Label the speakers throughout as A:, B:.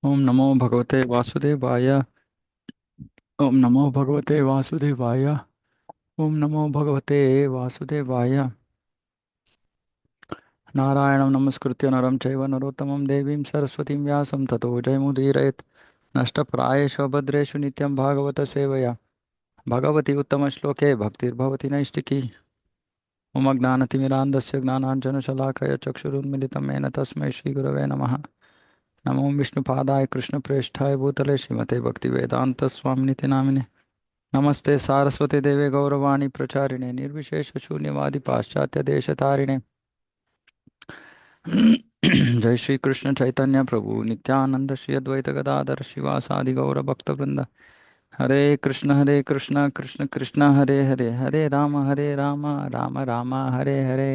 A: ओम नमो भगवते वासुदेवाय। ओम नमो भगवते वासुदेवाय। ओम नमो भगवते वासुदेवाय। नारायणं नमस्कृत्य नरं चैव नरोत्तमं देवीं सरस्वतीं व्यासं ततो जयमुदीरयेत्। नष्टप्रायेषु भद्रेषु नित्यं भागवत सेवया भगवती उत्तमश्लोके भक्तिर्भवति नैष्टिकी। मम ज्ञानतिमिरान्धस्य ज्ञानाञ्जनशलाकया चक्षुरुन्मिलितं येन तस्मै श्रीगुरवे नमः। नमो विष्णुपादाय कृष्णप्रेष्ठाय भूतले श्रीमते भक्तिवेदान्तस्वामिनिति नामिने। नमस्ते सारस्वती देवे गौरवाणी प्रचारिणे निर्विशेष शून्यवादी पाश्चात्य देश तारिणे। जय श्री कृष्ण चैतन्य प्रभु नित्यानंद श्री अद्वैत गदाधर शिवासादि गौर भक्त वृंद। हरे कृष्ण कृष्ण कृष्ण हरे हरे हरे राम राम राम हरे हरे।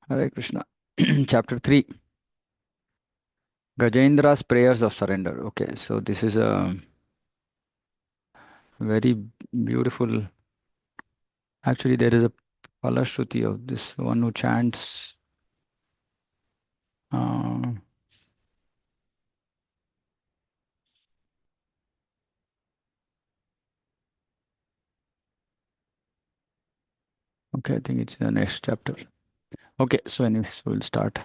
A: हरे Krishna. Chapter 3, Gajendra's prayers of surrender. Okay, so this is a very beautiful. Actually, there is a Palashruti of this one who chants. Uh, okay, I think it's in the next chapter. Okay, so anyways, we'll start.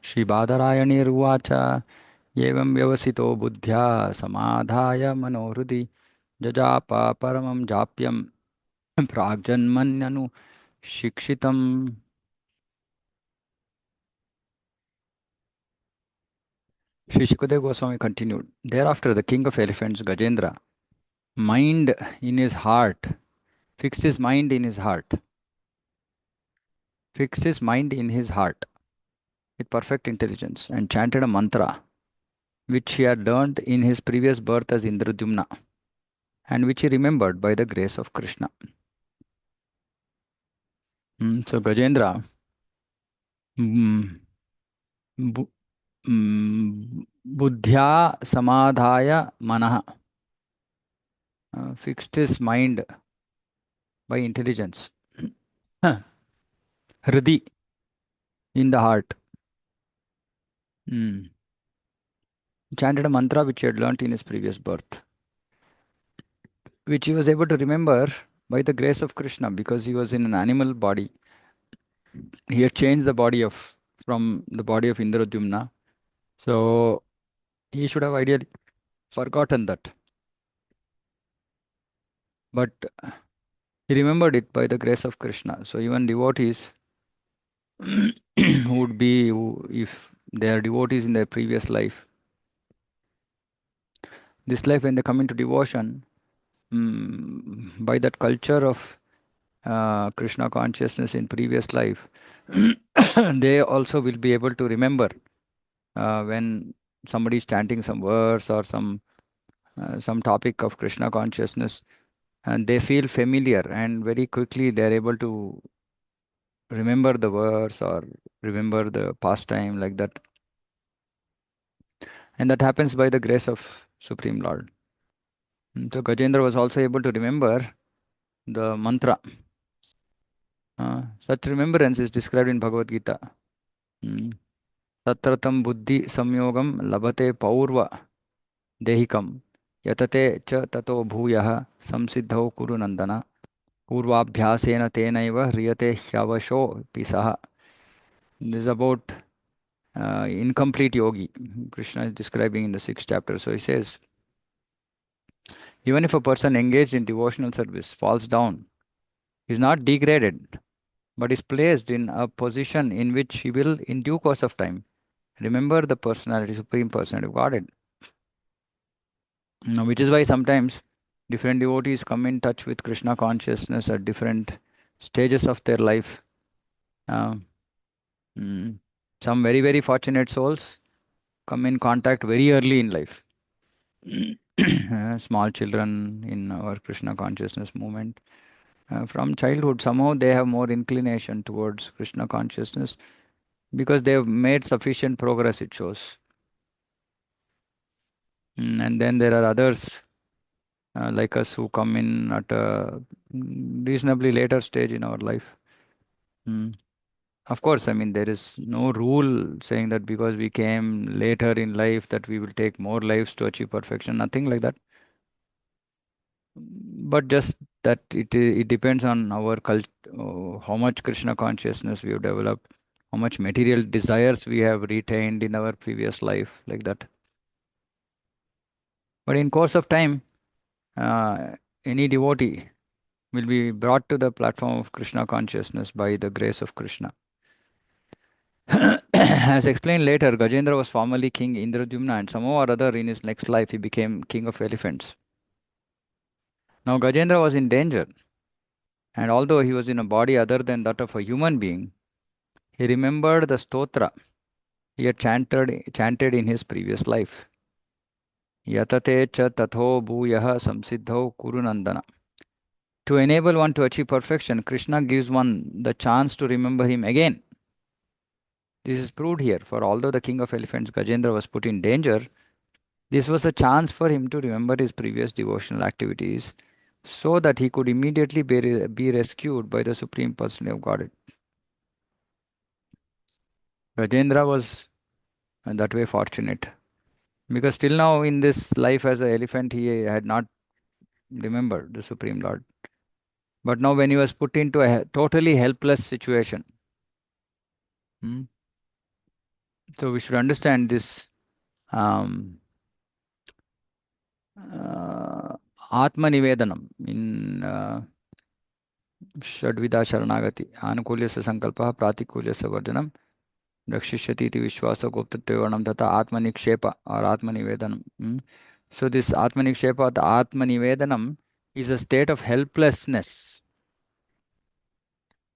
A: श्रीबादरायणीरुवाच एवं व्यवसितो बुद्ध्या समाधाय मनोहृदि जजाप परमं जाप्यं प्राग्जन्मन्यनुशिक्षितम्। Sri Shukadeva Goswami continued. Thereafter, the king of elephants, Gajendra, mind in his heart, fixed his mind in his heart, fixed his mind in his heart with perfect intelligence and chanted a mantra which he had learned in his previous birth as Indradyumna and which he remembered by the grace of Krishna. So Gajendra, mm, bu- buddhya samadhaya manaha, fixed his mind by intelligence, hridi, in the heart. Mm. Chanted a mantra which he had learnt in his previous birth, which he was able to remember by the grace of Krishna because he was in an animal body. He had changed the body of from the body of Indradyumna. So he should have ideally forgotten that. But he remembered it by the grace of Krishna. So even devotees who would be, if they are devotees in their previous life, this life when they come into devotion, by that culture of Krishna consciousness in previous life, they also will be able to remember when somebody is chanting some verse or some topic of Krishna consciousness, and they feel familiar, and very quickly they are able to remember the verse or remember the pastime like that, and that happens by the grace of Supreme Lord. So Gajendra was also able to remember the mantra. Such remembrance is described in Bhagavad Gita. Mm. Tatratam buddhi samyogam labhate paurva dehikam yatate cha tato bhuyah samsiddhau kuru nandana पूर्वाभ्यासेन तेनैव ह्रियते ह्यवशो पिसः. This is about incomplete yogi. Krishna is describing in the 6th chapter. So he says, even if a person engaged in devotional service falls down, he is not degraded, but is placed in a position in which he will, in due course of time, remember the personality, Supreme Personality of Godhead. Now, which is why sometimes different devotees come in touch with Krishna consciousness at different stages of their life. Uh, mm, some very, very fortunate souls come in contact very early in life. Small children in our Krishna consciousness movement. From childhood, somehow they have more inclination towards Krishna consciousness because they have made sufficient progress, it shows. And then there are others. like us who come in at a reasonably later stage in our life. Mm. Of course, I mean, there is no rule saying that because we came later in life that we will take more lives to achieve perfection. Nothing like that. But just that it depends on our how much Krishna consciousness we have developed, how much material desires we have retained in our previous life, like that. But in course of time, uh, any devotee will be brought to the platform of Krishna consciousness by the grace of Krishna. As explained later, Gajendra was formerly King Indradyumna, and somehow or other in his next life he became King of Elephants. Now Gajendra was in danger, and although he was in a body other than that of a human being, he remembered the stotra he had chanted in his previous life. Yatate cha tatho bhuyah samsiddho kurunandana. To enable one to achieve perfection, Krishna gives one the chance to remember him again. This is proved here, for although the king of elephants, Gajendra, was put in danger, this was a chance for him to remember his previous devotional activities so that he could immediately be rescued by the Supreme Personality of Godhead. Gajendra was that way fortunate because till now in this life as an elephant, he had not remembered the Supreme Lord. But now, when he was put into a totally helpless situation, hmm, so we should understand this um, Atma Nivedanam in Shadvida Sharanagati. Anukulyasya Sankalpa, Pratikulyasya Vardhanam, Rakshishyati iti Vishwasa Goptatyavarnam Tata Atma Nikshepa or Atma Nivedanam. So, this Atma Nikshepa, the Atma Nivedanam, is a state of helplessness,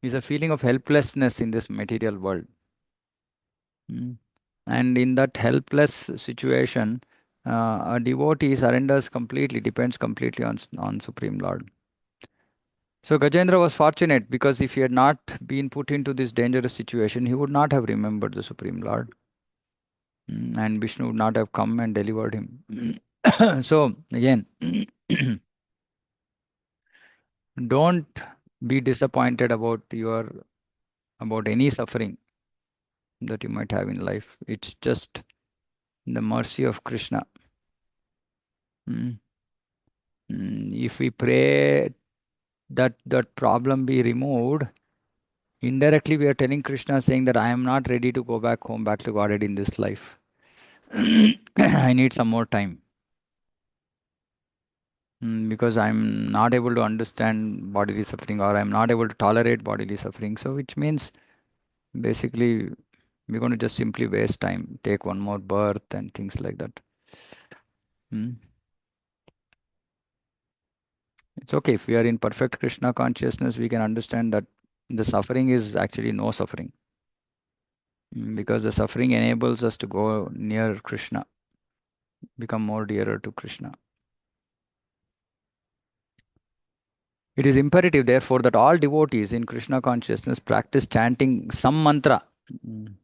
A: is a feeling of helplessness in this material world. And in that helpless situation, a devotee surrenders completely, depends completely on Supreme Lord. So Gajendra was fortunate because if he had not been put into this dangerous situation, he would not have remembered the Supreme Lord. And Vishnu would not have come and delivered him. So again, don't be disappointed about any suffering that you might have in life. It's just the mercy of Krishna. Mm. If we pray that problem be removed, indirectly we are telling Krishna, saying that I am not ready to go back home, back to Godhead in this life. I need some more time. Because I'm not able to understand bodily suffering, or I'm not able to tolerate bodily suffering. So which means basically we're going to just simply waste time, take one more birth and things like that. Hmm. It's okay if we are in perfect Krishna consciousness, we can understand that the suffering is actually no suffering. Because the suffering enables us to go near Krishna, become more dearer to Krishna. It is imperative, therefore, that all devotees in Krishna consciousness practice chanting some mantra. Mm.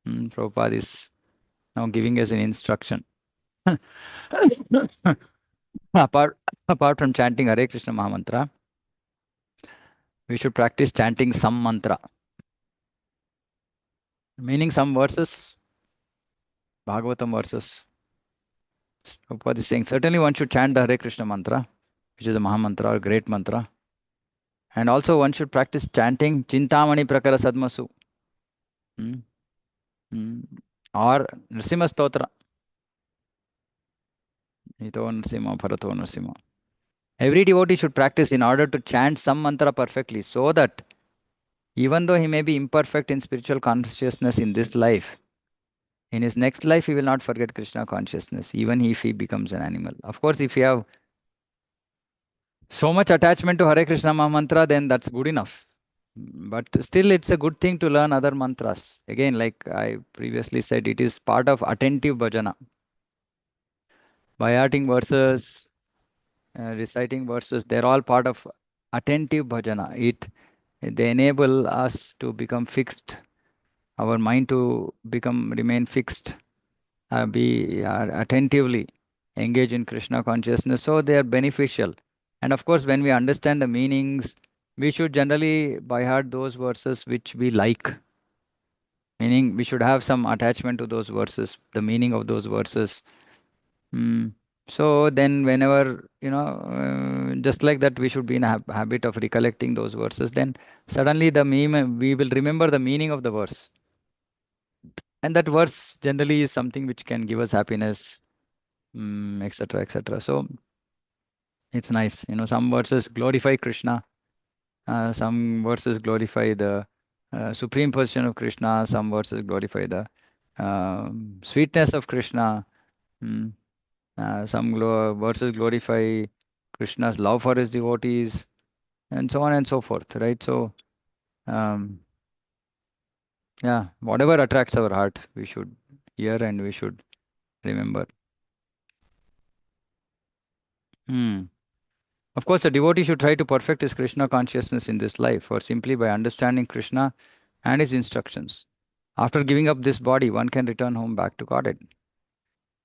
A: Prabhupada is now giving us an instruction. apart, apart from chanting Hare Krishna Mahamantra, we should practice chanting some mantra, meaning some verses, Bhagavatam verses. Prabhupada is saying certainly one should chant the Hare Krishna mantra, which is a Mahamantra or great mantra. And also one should practice chanting Chintamani Prakara Sadmasu. Hmm? Or Nrsimha Stotra. Ito Nrsimha, Bharato Nrsimha. Every devotee should practice in order to chant some mantra perfectly so that even though he may be imperfect in spiritual consciousness in this life, in his next life he will not forget Krishna consciousness, even if he becomes an animal. Of course, if you have so much attachment to Hare Krishna Mahamantra, then that's good enough. But still, it's a good thing to learn other mantras. Again, like I previously said, it is part of attentive bhajana. By hearting verses, reciting verses, they're all part of attentive bhajana. They enable us to become fixed, our mind to remain fixed, be attentively engage in Krishna consciousness. So they are beneficial. And of course, when we understand the meanings, we should generally by heart those verses which we like. Meaning, we should have some attachment to those verses, the meaning of those verses. Mm. So then, whenever, just like that, we should be in a habit of recollecting those verses. Then suddenly, we will remember the meaning of the verse, and that verse generally is something which can give us happiness, etc., etc. So it's nice. Some verses glorify Krishna, some verses glorify the supreme position of Krishna, some verses glorify the sweetness of Krishna. Mm. Some verses glorify Krishna's love for his devotees, and so on and so forth, right? So, um, yeah, whatever attracts our heart, we should hear and we should remember. Hmm. Of course, a devotee should try to perfect his Krishna consciousness in this life, or simply by understanding Krishna and his instructions. After giving up this body, one can return home back to Godhead.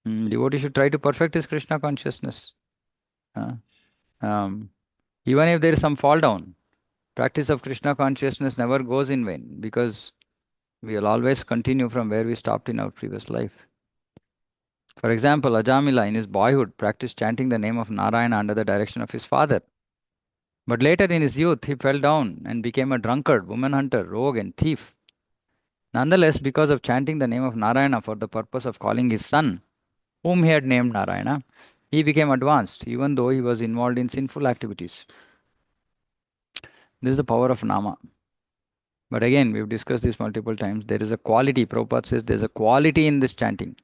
A: Devotee should try to perfect his Krishna consciousness. Uh, um, Even if there is some fall down, practice of Krishna consciousness never goes in vain because we will always continue from where we stopped in our previous life. For example, Ajamila in his boyhood practiced chanting the name of Narayana under the direction of his father. But later in his youth, he fell down and became a drunkard, woman hunter, rogue, and thief. Nonetheless, because of chanting the name of Narayana for the purpose of calling his son, whom he had named Narayana, he became advanced, even though he was involved in sinful activities. This is the power of Nama. But again, we've discussed this multiple times. There is a quality. Prabhupada says there's a quality in this chanting.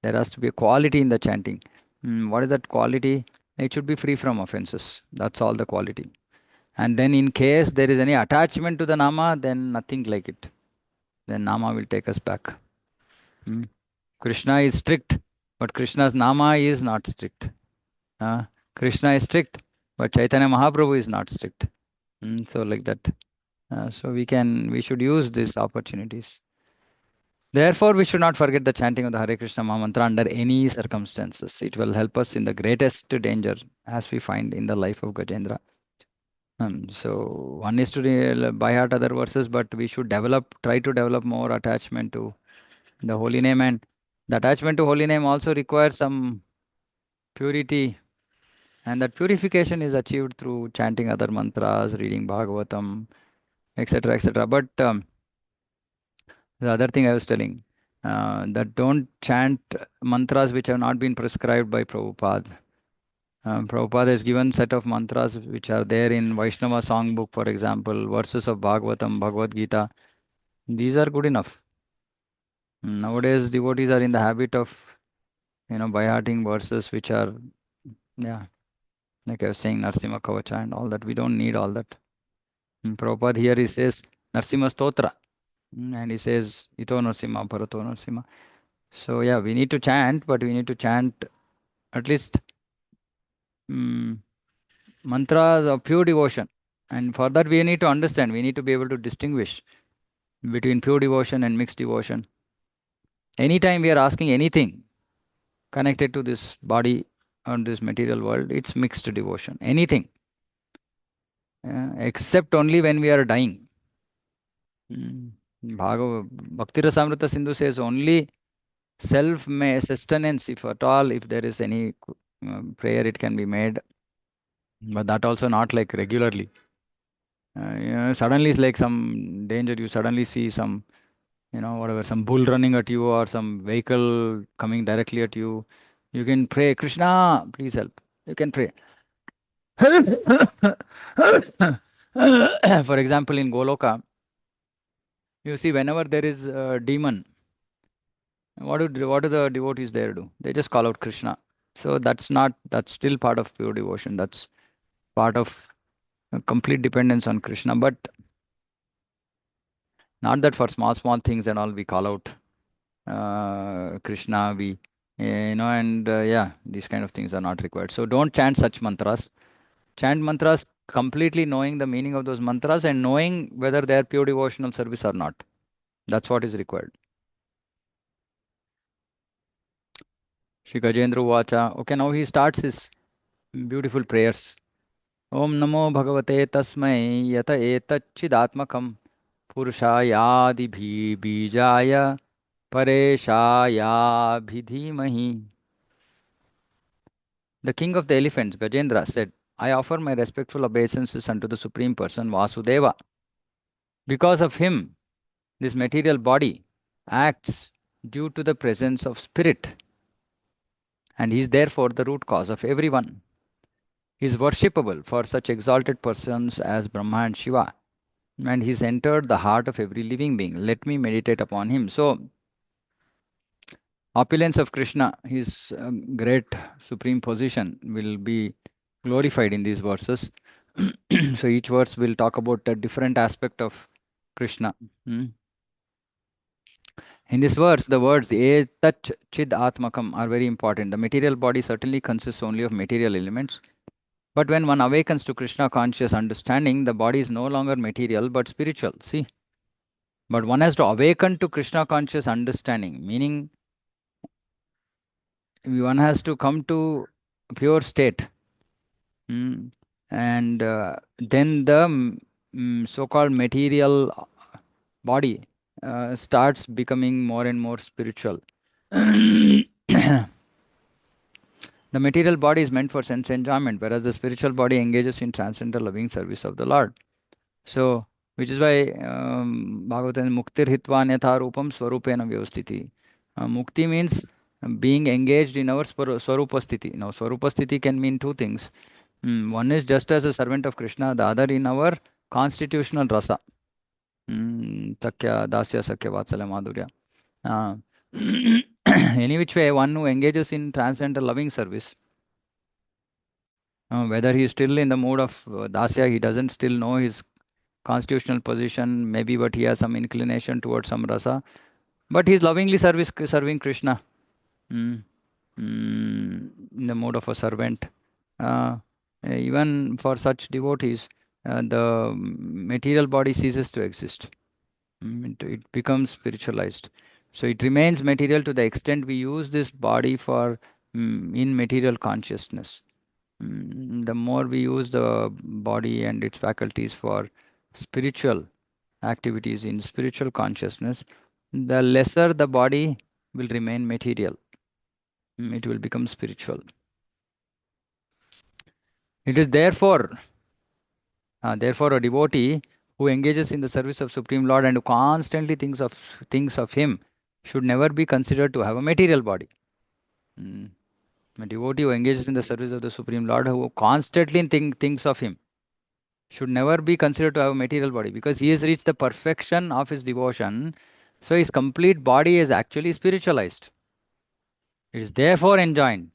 A: There has to be a quality in the chanting. What is that quality? It should be free from offenses. That's all the quality. And then, in case there is any attachment to the Nama, then nothing like it. Then Nama will take us back. Hmm. Krishna is strict, but Krishna's Nama is not strict. Uh, Krishna is strict, but Chaitanya Mahaprabhu is not strict. So like that. So we should use these opportunities. Therefore, we should not forget the chanting of the Hare Krishna Maha Mantra under any circumstances. It will help us in the greatest danger, as we find in the life of Gajendra. So one is to by heart other verses, but we should try to develop more attachment to the holy name, and the attachment to holy name also requires some purity, and that purification is achieved through chanting other mantras, reading Bhagavatam, etc., etc. But the other thing I was telling, that don't chant mantras which have not been prescribed by Prabhupada. Prabhupada has given set of mantras which are there in Vaishnava songbook, for example, verses of Bhagavatam, Bhagavad Gita. These are good enough. Nowadays, devotees are in the habit of, by hearting verses which are, yeah, like I was saying, Narsimha Kavacha and all that. We don't need all that. Prabhupada here he says Narsimha Stotra, and he says Ito Narsimha, Bharato Narsimha. So yeah, we need to chant, but we need to chant at least um, mantras of pure devotion. And for that, we need to understand, we need to be able to distinguish between pure devotion and mixed devotion. Anytime we are asking anything connected to this body or this material world, it's mixed devotion. Anything, except only when we are dying. Bhakti Rasamrita Sindhu says only self may sustenance, if at all, if there is any prayer, it can be made, but that also not like regularly. Suddenly it's like some danger. You suddenly see some, whatever, some bull running at you or some vehicle coming directly at you. You can pray, Krishna, please help. You can pray. For example, in Goloka, you see, whenever there is a demon, what do the devotees there do? They just call out Krishna. So that's still part of pure devotion. That's part of complete dependence on Krishna. But not that for small things and all we call out Krishna, and yeah, these kind of things are not required. So don't chant such mantras. Chant mantras completely knowing the meaning of those mantras and knowing whether they are pure devotional service or not. That's what is required. Shri Gajendra Vacha. Okay, now he starts his beautiful prayers. Om Namo Bhagavate Tasmai Yata Etachchidatmakam Purushayadi Bijaya Pareshaya Bhidhimahi. The king of the elephants, Gajendra, said, I offer my respectful obeisances unto the Supreme Person Vasudeva. Because of him, this material body acts due to the presence of spirit, and he is therefore the root cause of everyone. He is worshipable for such exalted persons as Brahma and Shiva, and he's entered the heart of every living being. Let me meditate upon him. So, opulence of Krishna, his great supreme position, will be glorified in these verses. So, each verse will talk about a different aspect of Krishna. Hmm. In this verse, the words etach chid atmakam are very important. The material body certainly consists only of material elements. But when one awakens to Krishna conscious understanding, the body is no longer material but spiritual. See? But one has to awaken to Krishna conscious understanding, meaning one has to come to pure state. Mm. And then the so-called material body starts becoming more and more spiritual. The material body is meant for sense enjoyment, whereas the spiritual body engages in transcendental loving service of the Lord. So, which is why Bhagavatam Muktir Hitva Anyatha Rupam Swarupena Vyavastiti. Mukti means being engaged in our Swarupa Sthiti. Now, Swarupa Sthiti can mean two things. One is just as a servant of Krishna, the other in our constitutional rasa. Sakya, Dasya, Sakya, Vatsalya, Madhurya. Uh, any which way, one who engages in transcendental loving service, whether he is still in the mood of Dasya, he doesn't still know his constitutional position, maybe, but he has some inclination towards some rasa. But he is lovingly serving Krishna mm, in the mode of a servant. Even for such devotees, the material body ceases to exist. It becomes spiritualized. So it remains material to the extent we use this body for in material consciousness. The more we use the body and its faculties for spiritual activities in spiritual consciousness, the lesser the body will remain material. It will become spiritual. It is therefore, a devotee who engages in the service of Supreme Lord and who constantly thinks of Him should never be considered to have a material body. A devotee who engages in the service of the Supreme Lord, who constantly thinks of Him, should never be considered to have a material body because he has reached the perfection of his devotion. So his complete body is actually spiritualized. It is therefore enjoined.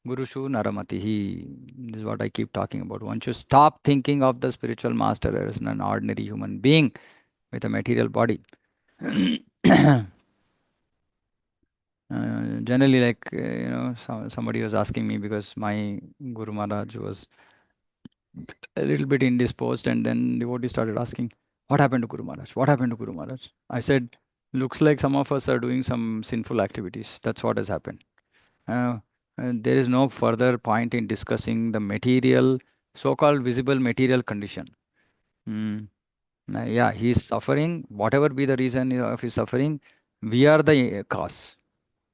A: Gurushu Naramatihi. This is what I keep talking about. One should stop thinking of the spiritual master as an ordinary human being with a material body. Generally, like, somebody was asking me because my Guru Maharaj was a little bit indisposed, and then devotee started asking, what happened to Guru Maharaj? What happened to Guru Maharaj? I said, looks like some of us are doing some sinful activities. That's what has happened. And there is no further point in discussing the material, so-called visible material condition. Yeah, he is suffering. Whatever be the reason of his suffering, we are the cause.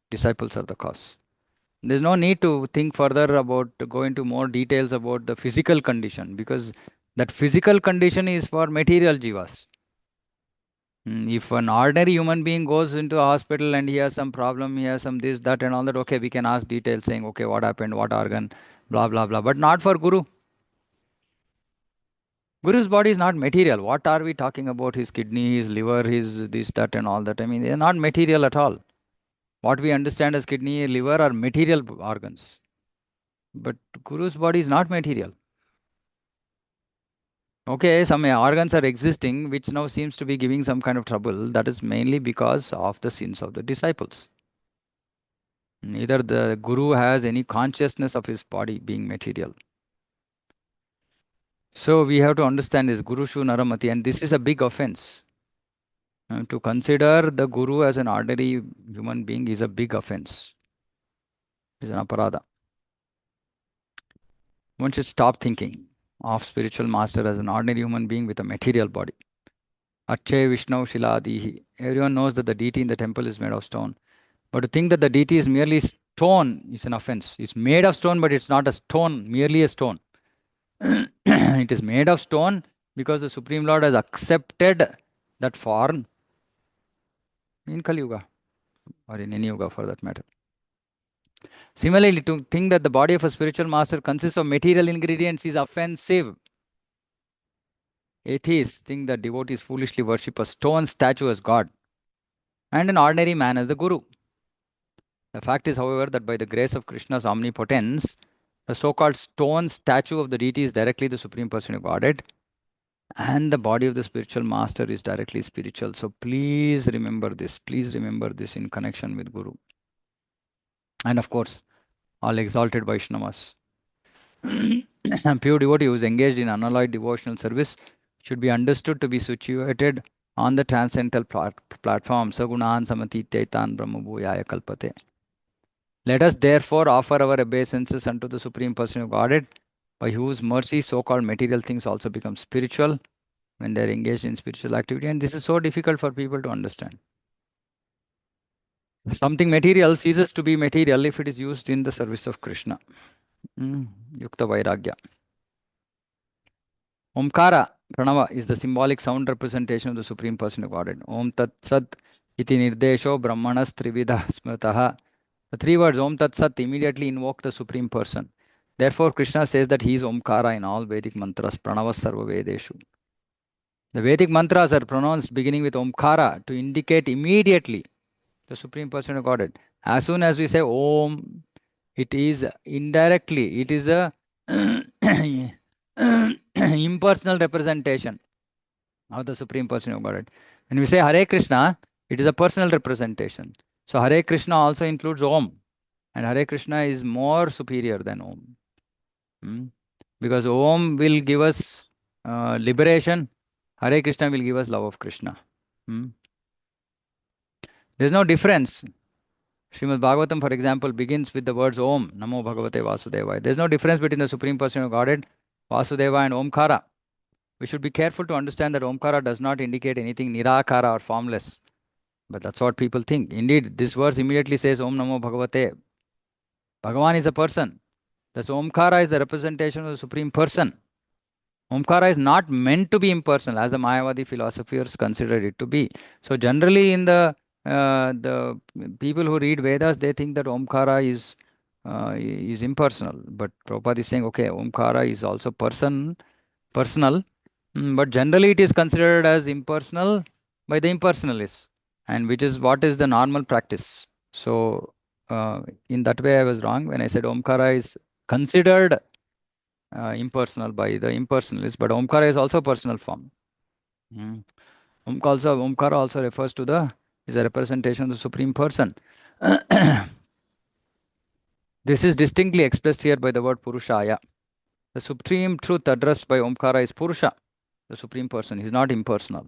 A: Disciples are the cause. There's no need to think further about to go into more details about the physical condition because that physical condition is for material jivas. If an ordinary human being goes into a hospital and he has some problem, he has some this, that, and all that, okay, we can ask details saying, okay, what happened, what organ, blah, blah, blah, but not for Guru. Guru's body is not material. What are we talking about? His kidney, his liver, his this, that, and all that. I mean, they're not material at all. What we understand as kidney, liver are material organs. But Guru's body is not material. Okay, some organs are existing which now seems to be giving some kind of trouble. That is mainly because of the sins of the disciples. Neither the Guru has any consciousness of his body being material. So we have to understand this Guru Shu Naramati, and this is a big offense. To consider the Guru as an ordinary human being is a big offense. It is an aparada. One should stop thinking of spiritual master as an ordinary human being with a material body. Achay Vishnu Shiladihi. Everyone knows that the deity in the temple is made of stone. But to think that the deity is merely stone is an offense. It's made of stone, but it's not a stone, merely a stone. It is made of stone because the Supreme Lord has accepted that form in Kali Yuga or in any Yuga for that matter. Similarly, to think that the body of a spiritual master consists of material ingredients is offensive. Atheists think that devotees foolishly worship a stone statue as God and an ordinary man as the Guru. The fact is, however, that by the grace of Krishna's omnipotence, the so-called stone statue of the deity is directly the Supreme Person of Godhead, and the body of the spiritual master is directly spiritual. So please remember this. Please remember this in connection with Guru. And of course, all exalted Vaishnavas. Pure devotee who is engaged in unalloyed devotional service should be understood to be situated on the transcendental platform. Sagunan samatitaitan brahmabhuyaya kalpate. Let us therefore offer our obeisances unto the Supreme Person of Godhead, by whose mercy so-called material things also become spiritual when they are engaged in spiritual activity. And this is so difficult for people to understand. Something material ceases to be material if it is used in the service of Krishna. Yukta Vairagya. Omkara, Pranava, is the symbolic sound representation of the Supreme Person of Godhead. Om Tat Sat iti nirdesho brahmanas trividha smritaha. The three words Om Tat Sat immediately invoke the Supreme Person. Therefore, Krishna says that he is Omkara in all Vedic mantras, Pranava Sarva Vedeshu. The Vedic mantras are pronounced beginning with Omkara to indicate immediately the Supreme Person of Godhead. As soon as we say Om, it is indirectly, it is a impersonal representation of the Supreme Person of Godhead. When we say Hare Krishna, it is a personal representation. So Hare Krishna also includes Om. And Hare Krishna is more superior than Om. Because Om will give us liberation. Hare Krishna will give us love of Krishna. There's no difference. Srimad Bhagavatam, for example, begins with the words Om, Namo Bhagavate Vasudevaya. There's no difference between the Supreme Person of Godhead, Vasudeva, and Omkara. We should be careful to understand that Omkara does not indicate anything Nirakara or formless. But that's what people think. Indeed, this verse immediately says Om Namo Bhagavate. Bhagavan is a person. Thus, Omkara is the representation of the Supreme Person. Omkara is not meant to be impersonal, as the Mayavadi philosophers consider it to be. So, generally, in the people who read Vedas, they think that Omkara is impersonal. But Prabhupada is saying, okay, Omkara is also personal, but generally it is considered as impersonal by the impersonalists, and which is what is the normal practice. So, in that way, I was wrong when I said Omkara is considered impersonal by the impersonalists, but Omkara is also personal form. Omkara also refers to is a representation of the Supreme Person. This is distinctly expressed here by the word Purushaya. The supreme truth addressed by Omkara is Purusha, the Supreme Person. He is not impersonal.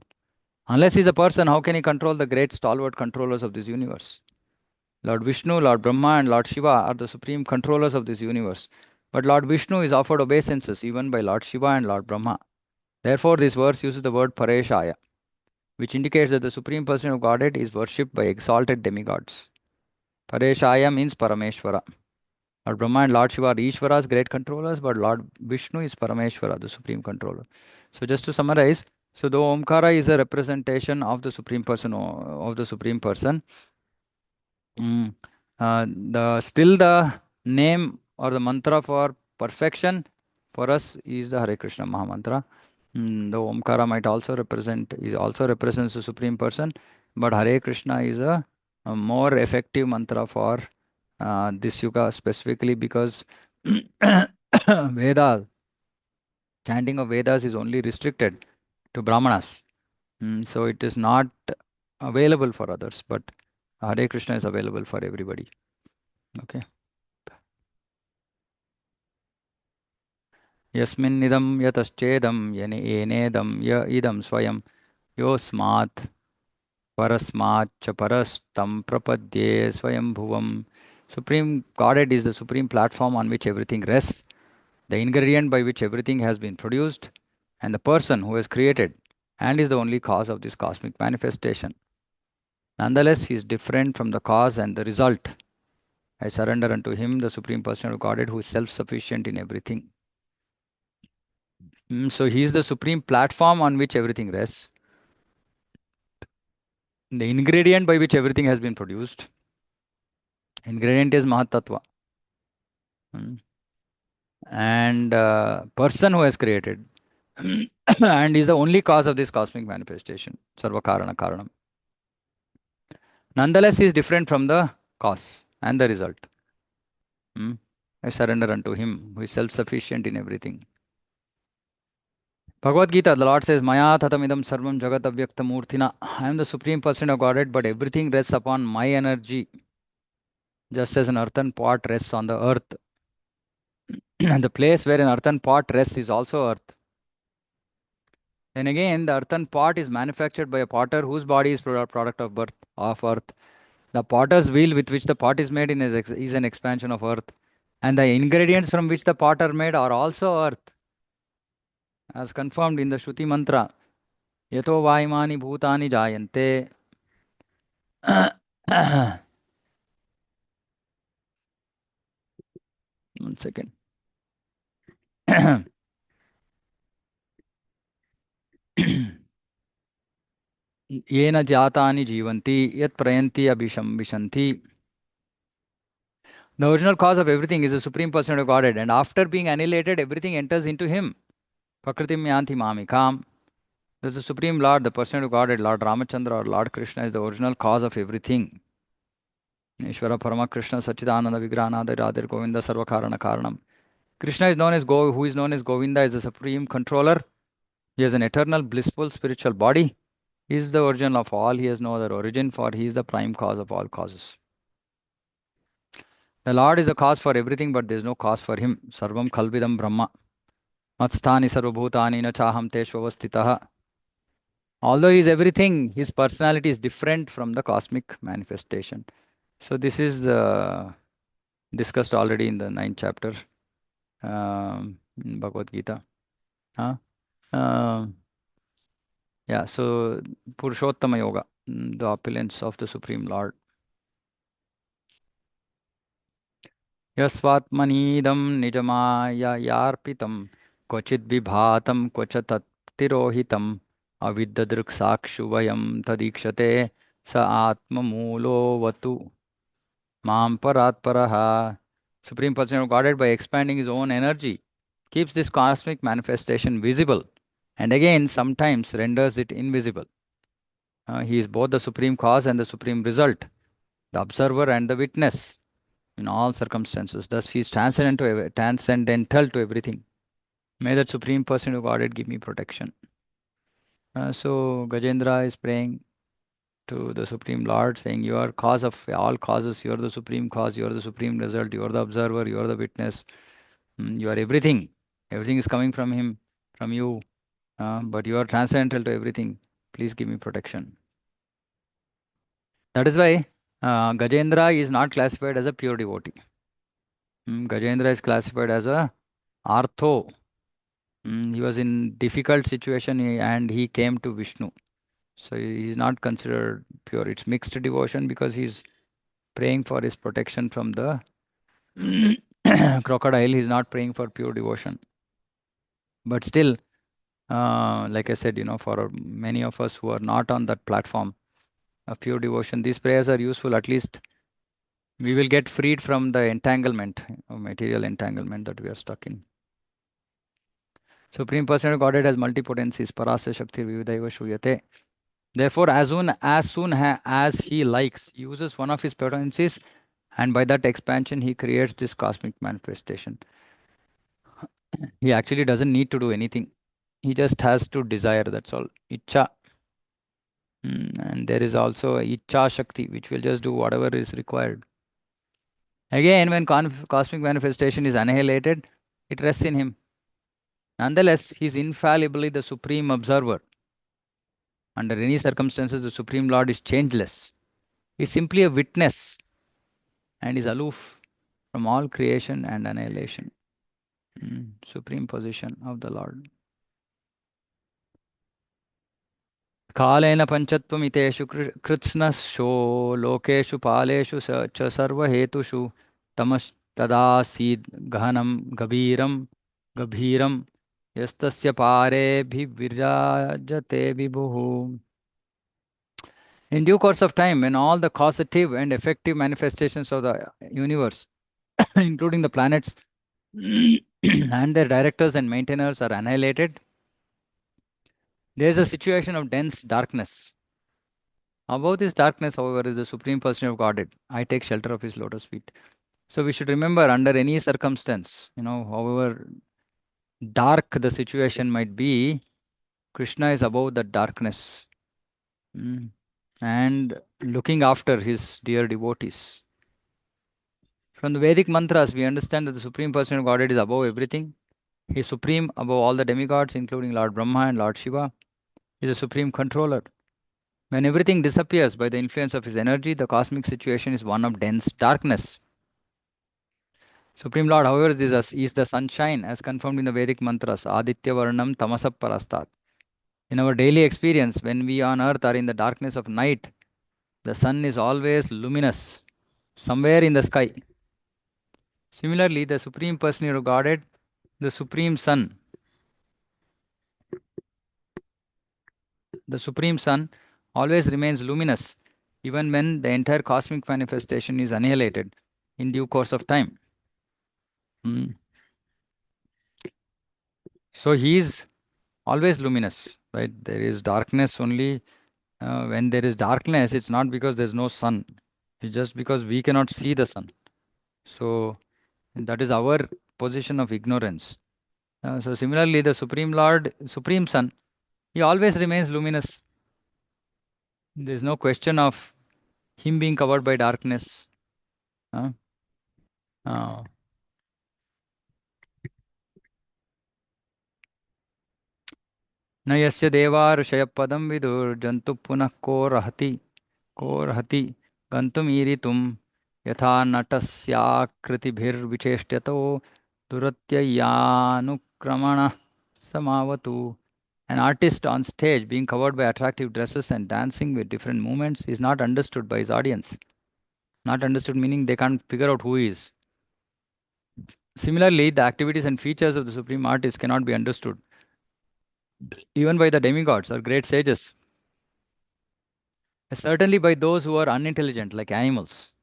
A: Unless he is a person, how can he control the great stalwart controllers of this universe? Lord Vishnu, Lord Brahma, and Lord Shiva are the supreme controllers of this universe. But Lord Vishnu is offered obeisances even by Lord Shiva and Lord Brahma. Therefore, this verse uses the word Pareshaya, which indicates that the Supreme Person of Godhead is worshipped by exalted demigods. Pareshaya means Parameshwara. Lord Brahma and Lord Shiva are Ishvara's great controllers, but Lord Vishnu is Parameshwara, the supreme controller. So just to summarize, so though Omkara is a representation of the Supreme Person, still the name or the mantra for perfection for us is the Hare Krishna Maha Mantra. The Omkara might also represents the Supreme Person, but Hare Krishna is a more effective mantra for this yuga, specifically because Vedas, chanting of Vedas is only restricted to Brahmanas. So it is not available for others, but Hare Krishna is available for everybody. Okay. Yasminnidam yataschedam yenedam ya idam swayam yosmat parasmat cha parastam prapadye swayam bhuvam Supreme Godhead is the supreme platform on which everything rests, the ingredient by which everything has been produced, and the person who has created and is the only cause of this cosmic manifestation. Nonetheless, he is different from the cause and the result. I surrender unto him, the Supreme Person of Godhead, who is self sufficient in everything. So, he is the supreme platform on which everything rests, the ingredient by which everything has been produced. Ingredient is Mahatattva. Mm. And person who has created and is the only cause of this cosmic manifestation. Sarva Karana Karanam. Nonetheless, he is different from the cause and the result. I surrender unto him who is self sufficient in everything. Bhagavad Gita, the Lord says, Maya tatamidam sarvam jagat avyakta murtina. I am the supreme person of Godhead, but everything rests upon my energy, just as an earthen pot rests on the earth. And the place where an earthen pot rests is also earth. Then again, the earthen pot is manufactured by a potter whose body is product of birth of earth. The potter's wheel with which the pot is made is an expansion of earth. And the ingredients from which the pot are made are also earth, as confirmed in the Shruti mantra. Yato vaimani bhutani jayante. One second. येन जातानि जीवन्ति यत् प्रयन्ति अभिशंविशन्ति. The original cause of everything is the Supreme Person of Godhead, and after being annihilated, everything enters into him. Prakritim yanti mamikam. This is the Supreme Lord, the Person of Godhead, Lord Ramachandra or Lord Krishna is the original cause of everything. Ishvara Parama Krishna Sachidananda Vigranada Radhir Govinda Sarvakarana Karanam. Krishna is known as who is known as Govinda, is the supreme controller. He has an eternal, blissful, spiritual body. He is the origin of all. He has no other origin, for he is the prime cause of all causes. The Lord is the cause for everything, but there is no cause for him. Sarvam Kalvidam Brahma. Matsthani Sarvabhutani na chaham teshvavastitaha. Although he is everything, his personality is different from the cosmic manifestation. So this is discussed already in the 9th chapter in Bhagavad Gita. Yeah, so Purushottama Yoga, the opulence of the Supreme Lord. Yasvatmanidam nijamaya yarpitam kvachid vibhatam kvachatat tirohitam aviddadrukshakshu vayam tadikshate sa atma mulo vatu mam paratparaha. Supreme Person of Godhead, by expanding his own energy, keeps this cosmic manifestation visible and again sometimes renders it invisible. He is both the supreme cause and the supreme result, the observer and the witness in all circumstances. Thus, he is transcendental to everything. May that Supreme Person of Godhead give me protection. So, Gajendra is praying to the Supreme Lord, saying, You are cause of all causes, you are the supreme cause, you are the supreme result, you are the observer, you are the witness, you are everything. Everything is coming from him, from you, but you are transcendental to everything. Please give me protection. That is why Gajendra is not classified as a pure devotee. Gajendra is classified as a Artho. He was in difficult situation and he came to Vishnu. So he is not considered pure. It's mixed devotion because he's praying for his protection from the crocodile. He's not praying for pure devotion. But still, like I said, for many of us who are not on that platform of pure devotion, these prayers are useful. At least we will get freed from the entanglement, material entanglement that we are stuck in. Supreme Person of Godhead has multipotencies. Parasya Shakti Vividaiva Shuyate. Therefore, as soon as he likes, he uses one of his potencies, and by that expansion, he creates this cosmic manifestation. He actually doesn't need to do anything. He just has to desire, that's all. Icha. And there is also Icha Shakti, which will just do whatever is required. Again, when cosmic manifestation is annihilated, it rests in him. Nonetheless, he is infallibly the supreme observer. Under any circumstances, the Supreme Lord is changeless. He is simply a witness. and is aloof from all creation and annihilation. Supreme position of the Lord. कालेन पञ्चत्वमितेषु कृत्स्नशो लोकेषु पालेषु च सर्वहेतुषु तमस्तदासीद् गहनं गभीरं यस्तस्य पारेभिर्विराजते विभुः. In due course of time, when all the causative and effective manifestations of the universe, including the planets and their directors and maintainers, are annihilated, there is a situation of dense darkness. Above this darkness, however, is the Supreme Person of Godhead. I take shelter of His lotus feet. So we should remember, under any circumstance, however dark the situation might be, Krishna is above the darkness, and looking after His dear devotees. From the Vedic mantras, we understand that the Supreme Person of Godhead is above everything. He is supreme above all the demigods, including Lord Brahma and Lord Shiva. He is a supreme controller. When everything disappears by the influence of his energy, the cosmic situation is one of dense darkness. Supreme Lord, however, is the sunshine, as confirmed in the Vedic mantras, Aditya Varnam Tamasap Parastat. In our daily experience, when we on earth are in the darkness of night, the sun is always luminous, somewhere in the sky. Similarly, the Supreme Person of Godhead, the Supreme Sun, always remains luminous, even when the entire cosmic manifestation is annihilated in due course of time. So he is always luminous, right? There is darkness only. When there is darkness, it's not because there's no sun. It's just because we cannot see the sun. So that is our position of ignorance. So similarly, the Supreme Lord, Supreme Sun, he always remains luminous. There's no question of him being covered by darkness. Uh, uh, न यस्य देवा ऋषयपदं विदुर्जन्तु पुनः को रहति गन्तुमीरितुं यथा नटस्याकृतिभिर्विचेष्ट्यतो दुरत्ययानुक्रमणः समावतु. An artist on stage being covered by attractive dresses and dancing with different movements is not understood by his audience. Not understood meaning they can't figure out who he is. Similarly, the activities and features of the supreme artist cannot be understood, even by the demigods or great sages. Certainly by those who are unintelligent, like animals.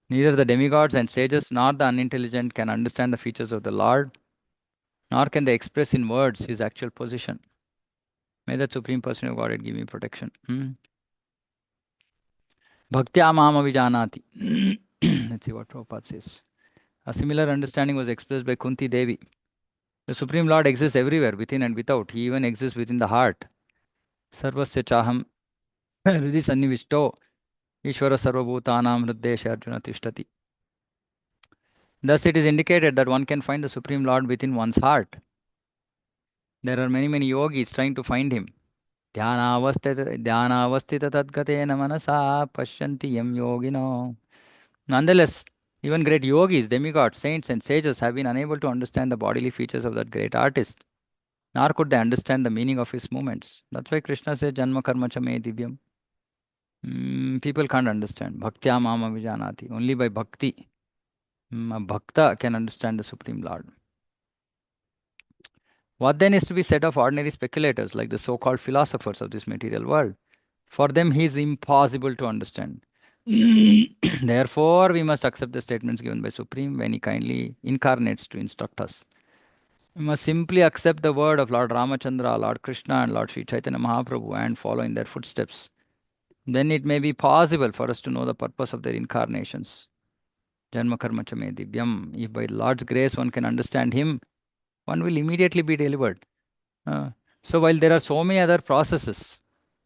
A: Neither the demigods and sages nor the unintelligent can understand the features of the Lord, nor can they express in words his actual position. May that Supreme Person of Godhead give me protection. Bhaktya Mama Vijanati. Let's see what Prabhupada says. A similar understanding was expressed by Kunti Devi. The Supreme Lord exists everywhere, within and without. He even exists within the heart. Sarvasya Chaham Hridhi Sannivishto Ishvara Sarvabhutanam Hriddesha Arjuna Tishtati. Thus, it is indicated that one can find the Supreme Lord within one's heart. There are many yogis trying to find him. Dhyanavastita tadgatena manasa pashyanti yam yogino. Nonetheless, even great yogis, demigods, saints, and sages have been unable to understand the bodily features of that great artist, nor could they understand the meaning of his movements. That's why Krishna says, Janma karma cha me divyam. People can't understand. Bhaktya mama vijanati. Only by bhakti, a bhakta can understand the Supreme Lord. What then is to be said of ordinary speculators, like the so-called philosophers of this material world? For them, he is impossible to understand. Therefore, we must accept the statements given by Supreme when he kindly incarnates to instruct us. We must simply accept the word of Lord Ramachandra, Lord Krishna, and Lord Sri Chaitanya Mahaprabhu and follow in their footsteps. Then it may be possible for us to know the purpose of their incarnations. Janma karma cha me divyam. If by Lord's grace one can understand him, one will immediately be delivered. So while there are so many other processes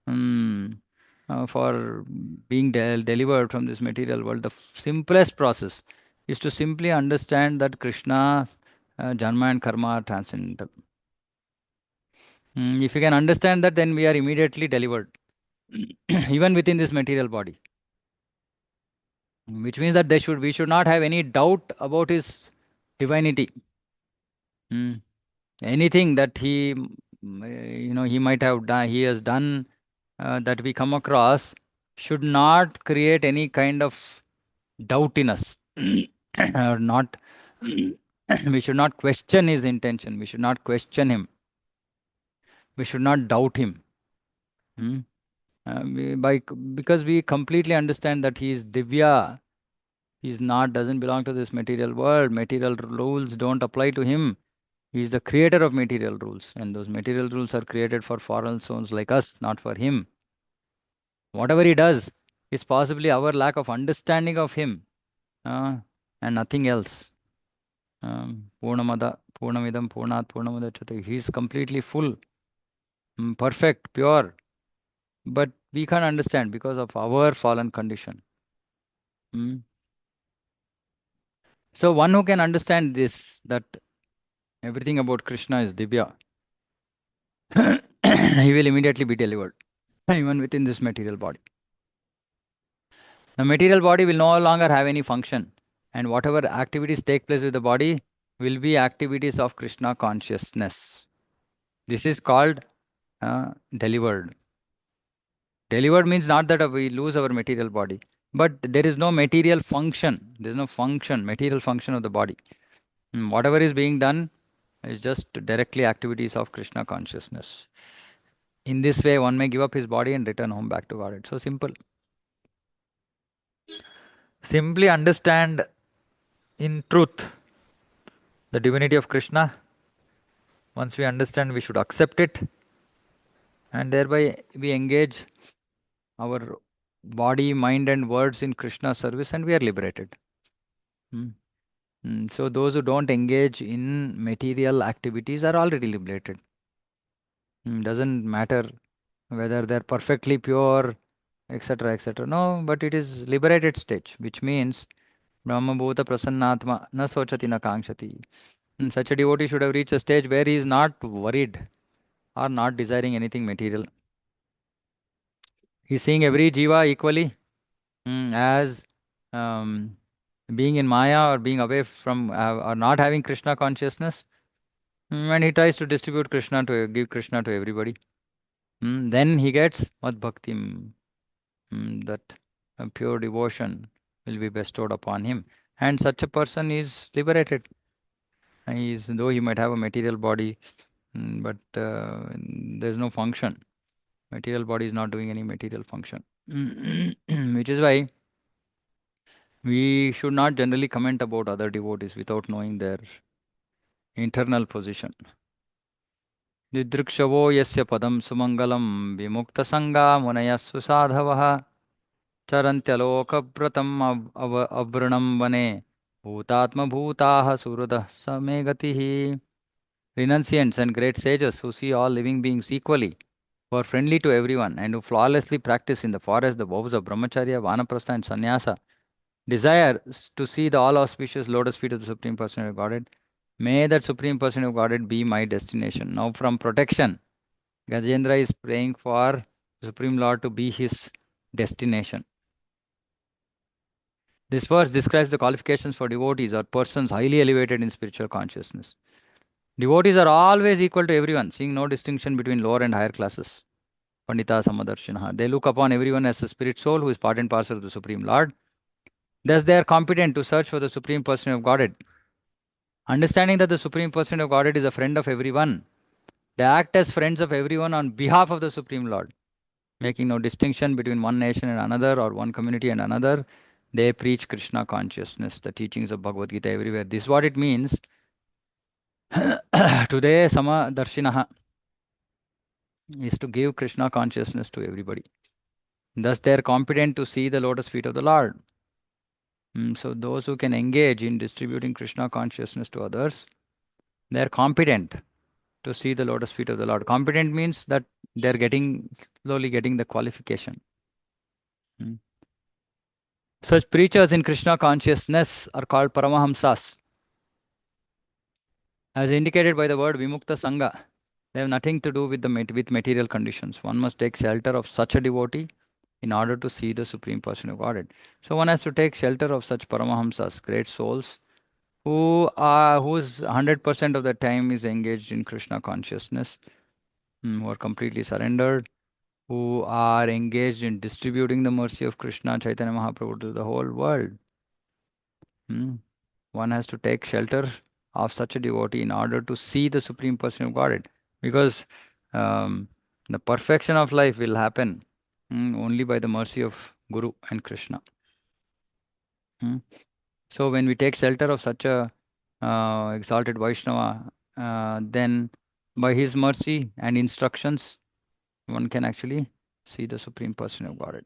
A: for being delivered from this material world, the simplest process is to simply understand that Krishna, Janma and Karma are transcendental. If you can understand that, then we are immediately delivered, even within this material body. which means that we should not have any doubt about his divinity. Mm. Anything that he might have done, he has done, that we come across, should not create any kind of doubt in us, or not. We should not question his intention. We should not question him. We should not doubt him. Hmm? Because we completely understand that he is Divya. He's not, doesn't belong to this material world. Material rules don't apply to him. He is the creator of material rules, and those material rules are created for fallen souls like us, not for him. Whatever he does is possibly our lack of understanding of him, uh, and nothing else. Purnamada, Purnamidam, Purnat, Purnamudachyate. He is completely full, perfect, pure. But we can't understand because of our fallen condition. Mm. So one who can understand this, that everything about Krishna is Divya, he will immediately be delivered, even within this material body. The material body will no longer have any function, and whatever activities take place with the body will be activities of Krishna consciousness. This is called delivered. Delivered means not that we lose our material body, but there is no material function. There is no function, material function of the body. Whatever is being done is just directly activities of Krishna consciousness. In this way, one may give up his body and return home back to God. It's so simple. Simply understand in truth the divinity of Krishna. Once we understand, we should accept it, and thereby we engage our body, mind, and words in Krishna's service, and we are liberated. Hmm. So those who don't engage in material activities are already liberated. Doesn't matter whether they're perfectly pure, etc., etc. No, but it is liberated stage, which means Brahma Bhuta Prasannatma na sochati na kangshati. Such a devotee should have reached a stage where he is not worried or not desiring anything material. He is seeing every jiva equally, as um, being in Maya or being away from, or not having Krishna consciousness. And he tries to distribute Krishna to give Krishna to everybody. Then he gets Mad Bhakti, that pure devotion will be bestowed upon him. And such a person is liberated. Though he might have a material body, but there's no function. Material body is not doing any material function. Which is why we should not generally comment about other devotees without knowing their internal position. Didrikshavo yasya padam sumangalam vimukta sangha munaya susadhavaha charantyalokabratam avranam vane bhutatma bhutaha surudha samegatihi. Renunciants and great sages who see all living beings equally, who are friendly to everyone, and who flawlessly practice in the forest the vows of brahmacharya, vanaprastha, and sannyasa, desire to see the all auspicious lotus feet of the Supreme Personality of Godhead. May that Supreme Personality of Godhead be my destination. Now, from protection, Gajendra is praying for the Supreme Lord to be his destination. This verse describes the qualifications for devotees or persons highly elevated in spiritual consciousness. Devotees are always equal to everyone, seeing no distinction between lower and higher classes. Pandita Samadarshinaha. They look upon everyone as a spirit soul who is part and parcel of the Supreme Lord. Thus, they are competent to search for the Supreme Person of Godhead. Understanding that the Supreme Person of Godhead is a friend of everyone, they act as friends of everyone on behalf of the Supreme Lord, making no distinction between one nation and another or one community and another. They preach Krishna consciousness, the teachings of Bhagavad Gita everywhere. This is what it means. Today, Sama Darshinaha is to give Krishna consciousness to everybody. Thus, they are competent to see the lotus feet of the Lord. So, those who can engage in distributing Krishna consciousness to others, they are competent to see the lotus feet of the Lord. Competent means that they are slowly getting the qualification. Such preachers in Krishna consciousness are called Paramahamsas. As indicated by the word Vimukta Sangha, they have nothing to do with with material conditions. One must take shelter of such a devotee in order to see the Supreme Person of Godhead. So one has to take shelter of such Paramahamsas, great souls, whose 100% of the time is engaged in Krishna consciousness, who are completely surrendered, who are engaged in distributing the mercy of Krishna Chaitanya Mahaprabhu to the whole world. One has to take shelter of such a devotee in order to see the Supreme Person of Godhead, because um, the perfection of life will happen only by the mercy of Guru and Krishna. So when we take shelter of such a exalted Vaishnava, then by his mercy and instructions, one can actually see the Supreme Person of Godhead.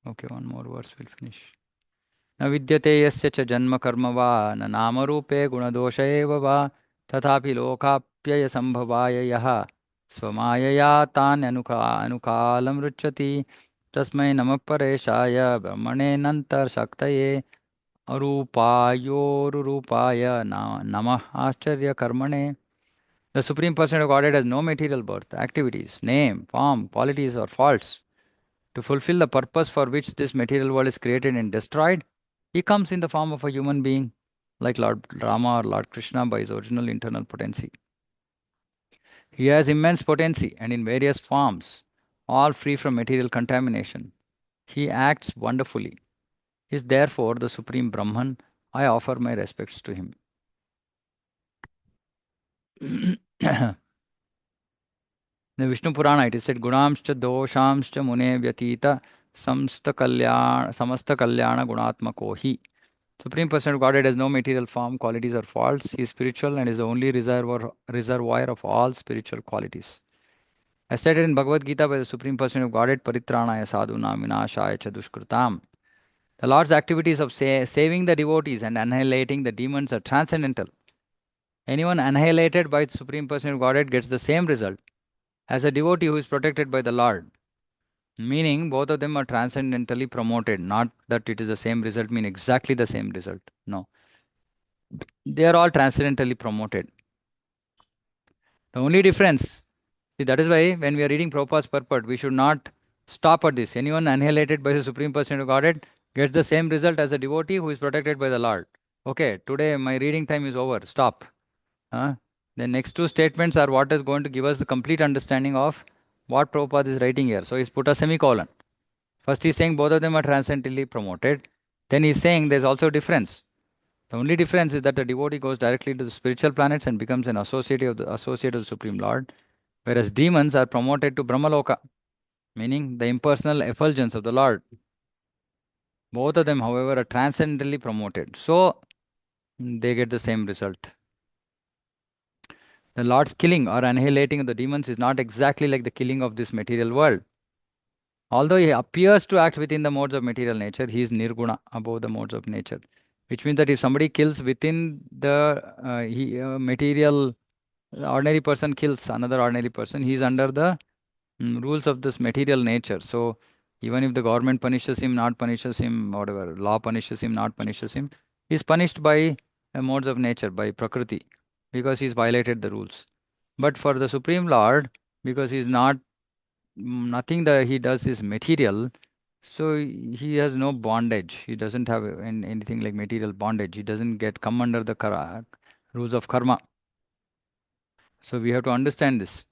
A: Okay, one more verse, we'll finish. न विद्यते यस्य च जन्म कर्म वा न नामरूपे गुणदोष एव वा तथापि लोकाप्ययसम्भवाय यः स्वमायया तान् अनुकालं रुच्यति तस्मै नमः परेशाय ब्रह्मणेऽनन्तशक्तये अरूपायोरुरूपाय नमः आश्चर्यकर्मणे. The Supreme Person of Godhead has no material birth, activities, name, form, qualities, or faults. To fulfill the purpose for which this material world is created and destroyed, he comes in the form of a human being, like Lord Rama or Lord Krishna, by his original internal potency. He has immense potency and in various forms, all free from material contamination. He acts wonderfully. He is therefore the Supreme Brahman. I offer my respects to him. In the Vishnu Purana, it is said, Gunamscha doshamscha mune vyatita samasta kalyana gunatmako hi. Supreme Person of Godhead has no material form, qualities, or faults. He is spiritual and is the only reservoir of all spiritual qualities. As stated in Bhagavad Gita by the Supreme Person of Godhead, Paritranaya sadhunam vinashaya cha dushkritam. The Lord's activities of saving the devotees and annihilating the demons are transcendental. Anyone annihilated by the Supreme Person of Godhead gets the same result as a devotee who is protected by the Lord. Meaning, both of them are transcendentally promoted. Not that it is the same result, mean exactly the same result. No. They are all transcendentally promoted. The only difference, see, that is why when we are reading Prabhupada's purport, we should not stop at this. Anyone annihilated by the Supreme Person of Godhead gets the same result as a devotee who is protected by the Lord. Okay, today my reading time is over. Stop. The next two statements are what is going to give us the complete understanding of what Prabhupada is writing here. So he's put a semicolon. First he's saying both of them are transcendently promoted. Then he's saying there's also a difference. The only difference is that the devotee goes directly to the spiritual planets and becomes an associate of the Supreme Lord, whereas demons are promoted to Brahmaloka, meaning the impersonal effulgence of the Lord. Both of them, however, are transcendently promoted. So they get the same result. The Lord's killing or annihilating of the demons is not exactly like the killing of this material world. Although he appears to act within the modes of material nature, he is nirguna, above the modes of nature. Which means that if somebody kills within the material, ordinary person kills another ordinary person, he is under the rules of this material nature. So even if the government punishes him, not punishes him, whatever, law punishes him, not punishes him, he is punished by modes of nature, by Prakriti, because he's violated the rules. But for the Supreme Lord, because he's not, nothing that he does is material, so he has no bondage. He doesn't have anything like material bondage. He doesn't come under the rules of karma. So we have to understand this.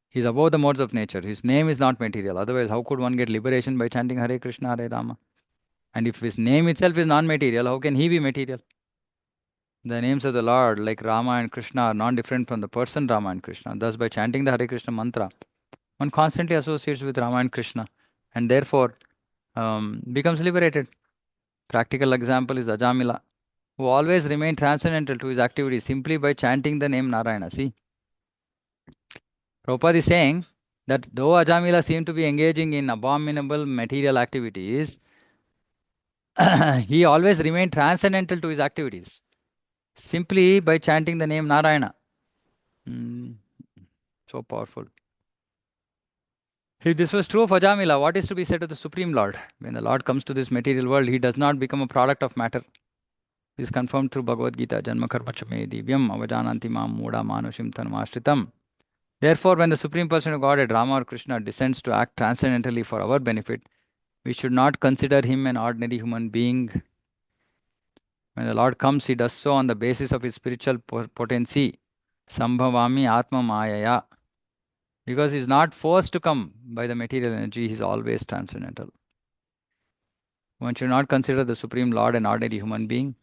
A: He's above the modes of nature. His name is not material. Otherwise, how could one get liberation by chanting Hare Krishna, Hare Rama? And if his name itself is non-material, how can he be material? The names of the Lord, like Rama and Krishna, are non-different from the person Rama and Krishna. Thus, by chanting the Hare Krishna mantra, one constantly associates with Rama and Krishna, and therefore becomes liberated. Practical example is Ajamila, who always remained transcendental to his activities simply by chanting the name Narayana. See, Prabhupada is saying that though Ajamila seemed to be engaging in abominable material activities, he always remained transcendental to his activities simply by chanting the name Narayana. So powerful. If this was true of Ajamila, what is to be said of the Supreme Lord? When the Lord comes to this material world, he does not become a product of matter. This is confirmed through Bhagavad Gita, Janma Karma Chame Divyam, Avajananti Mam Muda Manushim Tanmashritam. Therefore, when the Supreme Person of Godhead, Rama or Krishna, descends to act transcendentally for our benefit, we should not consider him an ordinary human being. When the Lord comes, he does so on the basis of his spiritual potency, Sambhavami Atma Mayaya. Because he is not forced to come by the material energy, he is always transcendental. One should not consider the Supreme Lord an ordinary human being.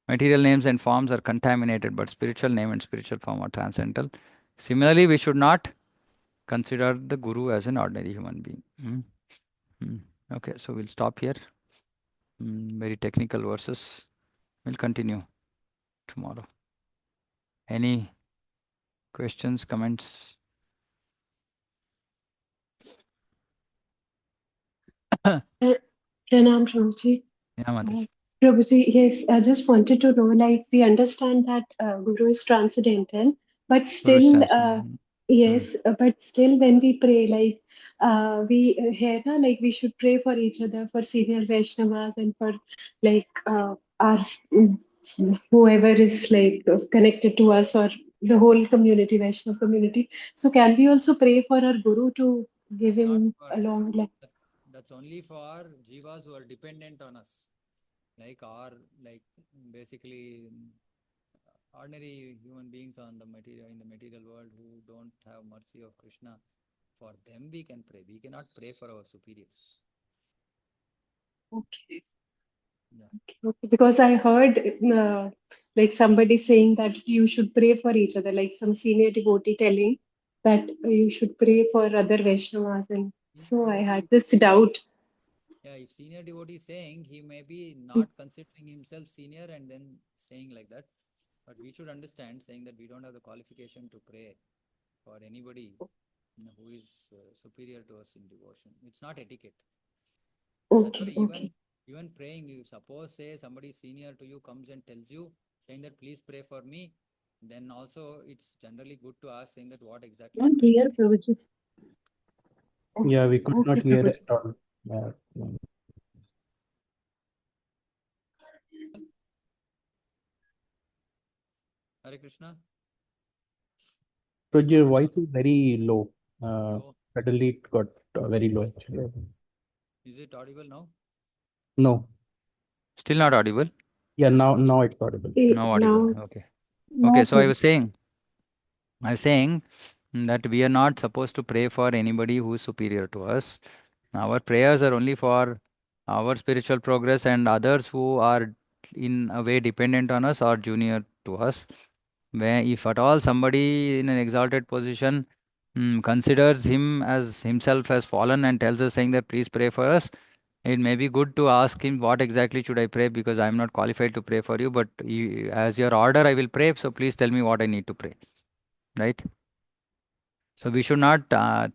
A: Material names and forms are contaminated, but spiritual name and spiritual form are transcendental. Similarly, we should not consider the Guru as an ordinary human being. Okay, so we'll stop here. Very technical verses. We'll continue tomorrow. Any questions, comments?
B: Pranam, Prabhuji.
A: Yeah, Mataji.
B: Prabhuji, yes, I just wanted to know, like, we understand that Guru is transcendental, but
A: Guru
B: still,
A: Stanson.
B: yes, but still, when we pray, like, we here, na, like, we should pray for each other, for senior Vaishnavas, and for, like, our whoever is like connected to us, or the whole community, Vaishnav community. So, can we also pray for our Guru to give
A: That's not
B: him
A: for,
B: along? Like,
A: that's only for jivas who are dependent on us. Like basically ordinary human beings on the material in the material world who don't have mercy of Krishna. For them we can pray. We cannot pray for our superiors.
B: okay.
A: Yeah.
B: Okay, because I heard like somebody saying that you should pray for each other, like some senior devotee telling that you should pray for other Vaishnavas, and
A: Senior
B: so I
A: devotee
B: had this doubt.
A: Yeah, if senior devotee is saying, he may be not considering himself senior and then saying like that. But we should understand saying that we don't have the qualification to pray for anybody who is superior to us in devotion. It's not etiquette. That's why
B: Okay, okay,
A: even praying, you suppose say somebody senior to you comes and tells you saying that please pray for me, then also it's generally good to ask saying that what exactly
B: I'm
A: should I
B: here,
A: pray?
B: Prabhuji.
C: Yeah, we
B: Okay,
C: could not
B: okay,
C: hear
B: Prabhuji.
C: at all. Yeah.
A: Hare Krishna.
C: So your
A: Audible?
C: voice is very low.
A: Low.
C: Suddenly it got very low actually.
A: Is it audible now?
C: No.
A: Still not audible?
C: Yeah, now it's audible.
A: No audible.
B: Now,
A: Okay. Okay,
B: now,
A: so
B: Prabhuji.
A: I was saying that we are not supposed to pray for anybody who is superior to us. Our prayers are only for our spiritual progress and others who are in a way dependent on us or junior to us. Where if at all somebody in an exalted position considers him as himself as fallen and tells us saying that please pray for us, it may be good to ask him what exactly should I pray because I am not qualified to pray for you, but as your order I will pray. So please tell me what I need to pray, right? So we should not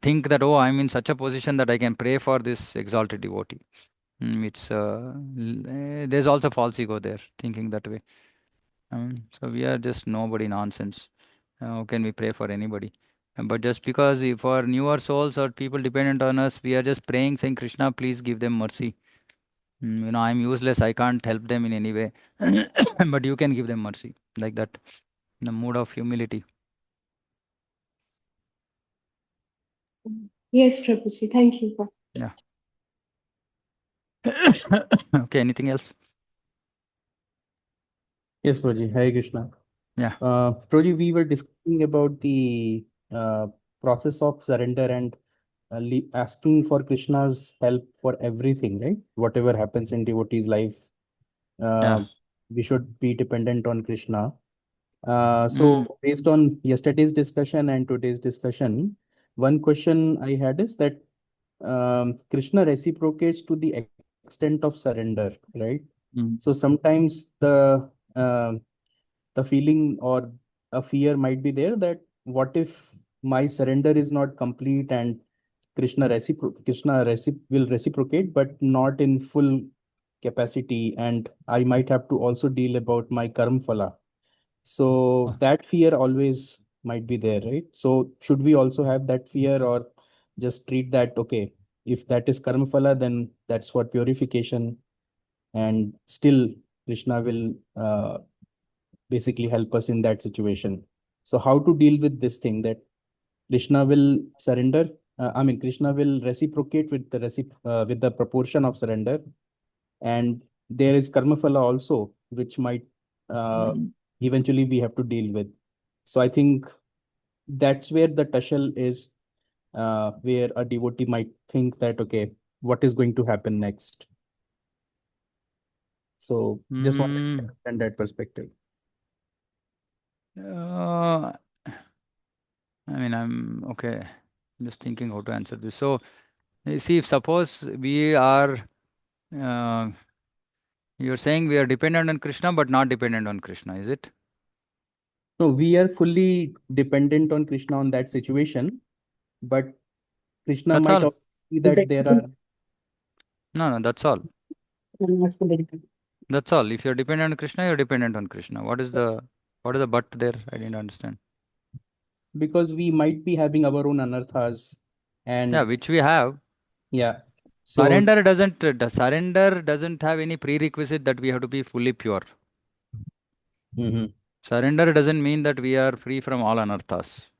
A: think that, oh, I'm in such a position that I can pray for this exalted devotee. There's also false ego there, thinking that way. So we are just nobody nonsense. How can we pray for anybody? But just because for newer souls or people dependent on us, we are just praying, saying, Krishna, please give them mercy. I'm useless. I can't help them in any way. But you can give them mercy, like that, in the mood of humility.
B: Yes, Prabhuji. Thank you.
A: Yeah. Okay, anything else?
C: Yes, Proji. Hare Krishna.
A: Yeah.
C: Proji, we were discussing about the uh, process of surrender and asking for Krishna's help for everything, right? Whatever happens in devotee's life,
A: Yeah.
C: uh, we should be dependent on Krishna.
A: Mm,
C: So based on yesterday's discussion and today's discussion, one question I had is that Krishna reciprocates to the extent of surrender, right? So
A: mm,
C: sometimes the feeling or a fear might be there that what if my surrender is not complete and will reciprocate, but not in full capacity, and I might have to also deal about my karma phala. So
A: uh,
C: that fear always might be there, right? So should we also have that fear or just treat that, okay, if that is karma phala, then that's for purification and still Krishna will basically help us in that situation. So how to deal with this thing that Krishna will surrender? Krishna will reciprocate with the with the proportion of surrender, and there is karma phala also, which might eventually we have to deal with. So I think that's where the tussle is, where a devotee might think that, okay, what is going to happen next? So just wanted to
A: Mm,
C: understand that perspective.
A: uh, I'm okay. Just thinking how to answer this. So, you see, if suppose we are, uh, you're saying we are dependent on Krishna, but not dependent on Krishna, is it?
C: So we are fully dependent on Krishna on that situation, but Krishna
A: That's
C: might
A: all.
C: also see that there are.
A: No, no, that's all. That's all. If you're dependent on Krishna, you're dependent on Krishna. What is the but there? I didn't understand.
C: Because we might be having our own anarthas,
A: Yeah,
C: and
A: which we have.
C: yeah, so
A: Surrender doesn't have any prerequisite that we have to be fully pure.
C: mhm,
A: Surrender doesn't mean that we are free from all anarthas.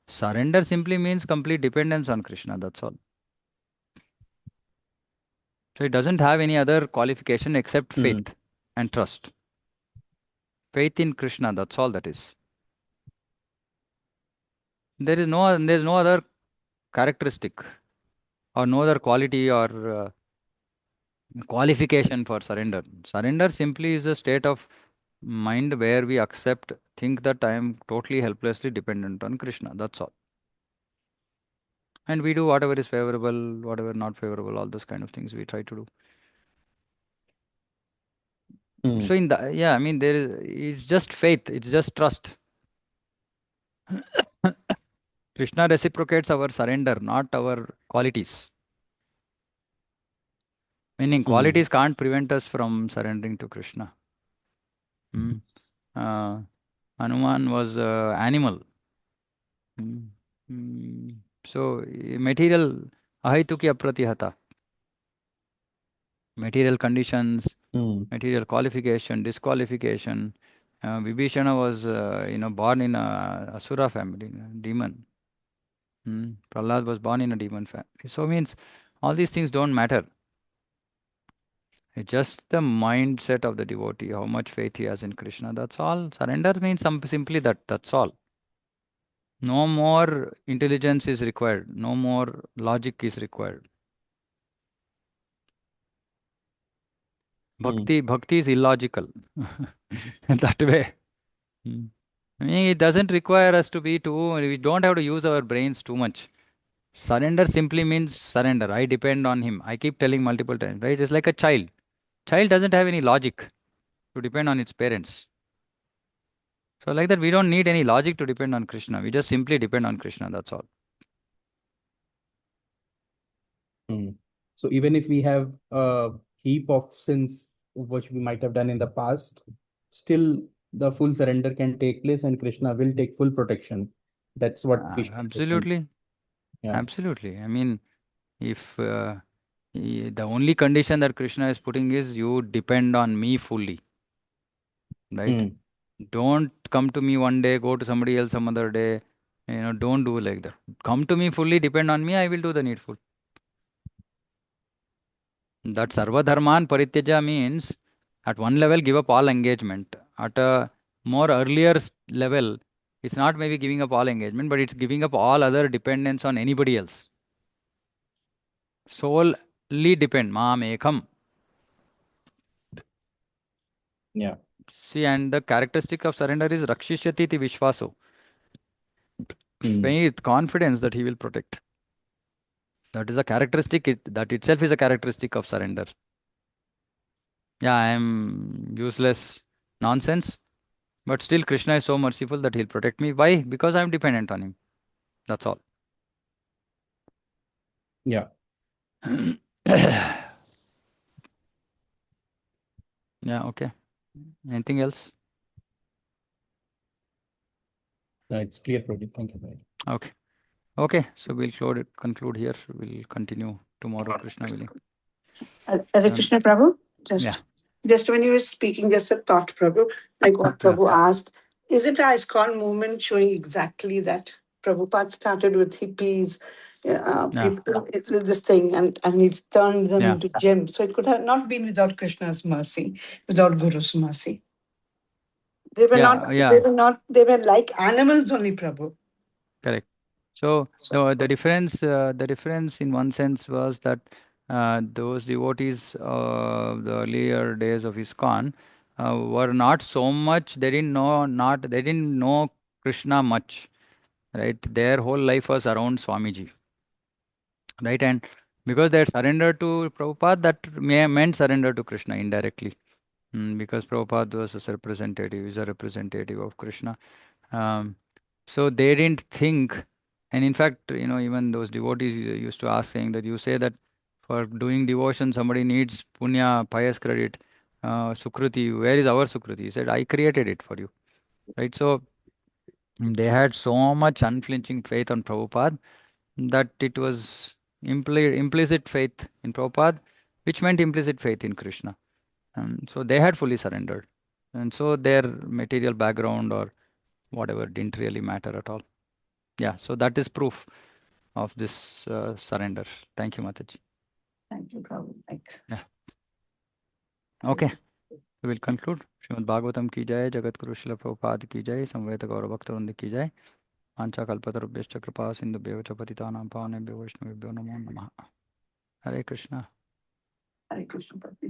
A: Surrender simply means complete dependence on Krishna. That's all. So it doesn't have any other qualification except
C: mhm,
A: faith and trust. Faith in Krishna. That's all that is. There is no other characteristic or no other quality or qualification for surrender. Surrender simply is a state of mind where we think that I am totally helplessly dependent on Krishna. That's all. And we do whatever is favorable, whatever not favorable, all those kind of things we try to do. So
C: mhm,
A: in the, yeah, it's just faith, it's just trust. Krishna reciprocates our surrender, not our qualities. Meaning
C: mhm,
A: qualities can't prevent us from surrendering to Krishna. Hmm. Uh, Hanuman was animal. Hmm. Hmm. So material ahituki apratihata. Material conditions,
C: mhm,
A: material qualification, disqualification. Vibhishana was born in a Asura family, a demon. Prahlad was born in a demon family. So means all these things don't matter. It's just the mindset of the devotee, how much faith he has in Krishna. That's all. Surrender means simply that. That's all. No more intelligence is required. No more logic is required.
C: mhm,
A: Bhakti is illogical. That way. Mm. It doesn't require us to be too. We don't have to use our brains too much. Surrender simply means surrender. I depend on him. I keep telling multiple times, right? It's like a child. Child doesn't have any logic to depend on its parents. So like that, we don't need any logic to depend on Krishna. We just simply depend on Krishna. That's all.
C: mhm. So even if we have a heap of sins which we might have done in the past, still the full surrender can take place and Krishna will take full protection. That's what we should understand.
A: Absolutely,
C: Yeah.
A: absolutely. If the only condition that Krishna is putting is you depend on me fully, right?
C: Mm,
A: Don't come to me one day, go to somebody else some other day. Don't do like that. Come to me fully, depend on me. I will do the needful. That sarva dharman parityaja means at one level give up all engagement. At a more earlier level, it's not maybe giving up all engagement, but it's giving up all other dependence on anybody else. Solely depend. Maam ekam.
C: yeah.
A: See, and the characteristic of surrender is rakshishyati iti vishwaso.
C: Mm,
A: Faith, confidence that he will protect. That is a characteristic. That itself is a characteristic of surrender. Yeah, I am useless nonsense, but still Krishna is so merciful that he'll protect me. Why? Because I'm dependent on him. That's all.
C: yeah.
A: Yeah, okay. Anything else?
C: It's clear, Pradeep. Thank you very much.
A: Okay. Okay, so we'll conclude here. We'll continue tomorrow, Krishna willing.
D: Hare
A: And
D: Krishna Prabhu,
A: yeah,
D: just Just when you were speaking, just a thought, Prabhu, like what
A: Yeah,
D: Prabhu asked, isn't our ISKCON movement showing exactly that? Prabhupada started with hippies,
A: yeah,
D: people, this thing, and he's turned them
A: yeah,
D: into gems. So it could have not been without Krishna's mercy, without Guru's mercy. They were not,
A: yeah,
D: they
A: yeah.
D: were not, they were like animals only, Prabhu.
A: Correct. So the difference in one sense was that those devotees the earlier days of ISKCON were not so much. They didn't know Krishna much, right? Their whole life was around Swamiji, right? And because they had surrendered to Prabhupada, that meant surrender to Krishna indirectly. Because Prabhupada was a representative, is a representative of Krishna. Um, so they didn't think, and in fact, even those devotees used to ask, saying that you say that for doing devotion, somebody needs punya, pious credit, sukruti. Where is our sukruti? He said, I created it for you, right? So they had so much unflinching faith on Prabhupada that it was implicit faith in Prabhupada, which meant implicit faith in Krishna. So they had fully surrendered. And so their material background or whatever didn't really matter at all. Yeah, so that is proof of this surrender. Thank you, Mataji.
D: Thank you, Prabhu.
A: Yeah. Okay, we will conclude. Srimad Bhagavatam ki jai, Jagat Guru Srila Prabhupada ki jai, Samveta Gaura Bhakta Vrinda ki jai, Pancha Kalpatarubhyascha Kripa Sindhu Bheva Chapatitanam Pavanebhyo Vaishnavebhyo Namo Namaha. Hare Krishna.
D: Hare Krishna, Prabhu.